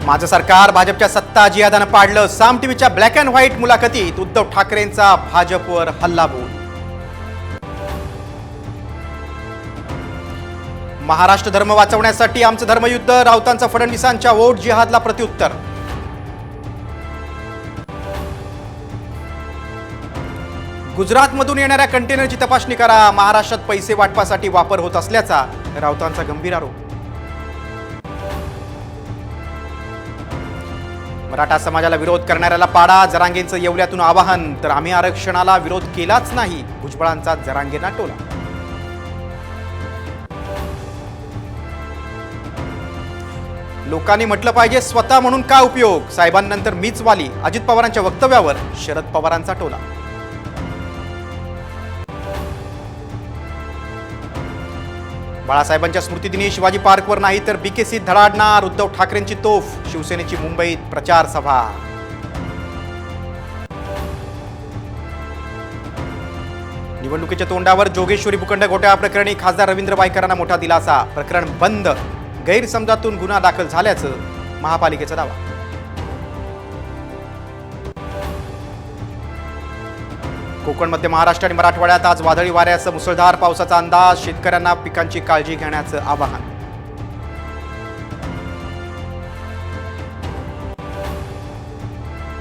माझं सरकार भाजपच्या सत्ता जिहादानं पाडलं. साम टीव्हीच्या ब्लॅक अँड व्हाईट मुलाखतीत उद्धव ठाकरेंचा भाजपवर हल्लाबोल. महाराष्ट्र धर्म वाचवण्यासाठी आमचं धर्मयुद्ध. राऊतांचा फडणवीसांच्या वोट जिहादला प्रत्युत्तर. गुजरातमधून येणाऱ्या कंटेनरची तपासणी करा. महाराष्ट्रात पैसे वाटपासाठी वापर होत असल्याचा राऊतांचा गंभीर आरोप. मराठा समाजाला विरोध करणाऱ्याला पाडा. जरांगेंचं येवल्यातून आवाहन. तर आम्ही आरक्षणाला विरोध केलाच नाही. भुजबळांचा जरांगेंना टोला. लोकांनी म्हटलं पाहिजे स्वतः म्हणून काय उपयोग. साहेबांनंतर मीच वाली. अजित पवारांच्या वक्तव्यावर शरद पवारांचा टोला. बाळासाहेबांच्या स्मृतिदिनी शिवाजी पार्कवर नाही तर बीकेसीत धडाडणार. उद्धव ठाकरेंची तोफ. शिवसेनेची मुंबईत प्रचार सभा. निवडणुकीच्या तोंडावर जोगेश्वरी भूखंड घोटाळा प्रकरणी खासदार रवींद्र वायकरांना मोठा दिलासा. प्रकरण बंद. गैरसमजातून गुन्हा दाखल झाल्याचं महापालिकेचा दावा. कोकण, मध्य महाराष्ट्र आणि मराठवाड्यात आज वादळी वाऱ्यासह मुसळधार पावसाचा अंदाज. शेतकऱ्यांना पिकांची काळजी घेण्याचं आवाहन.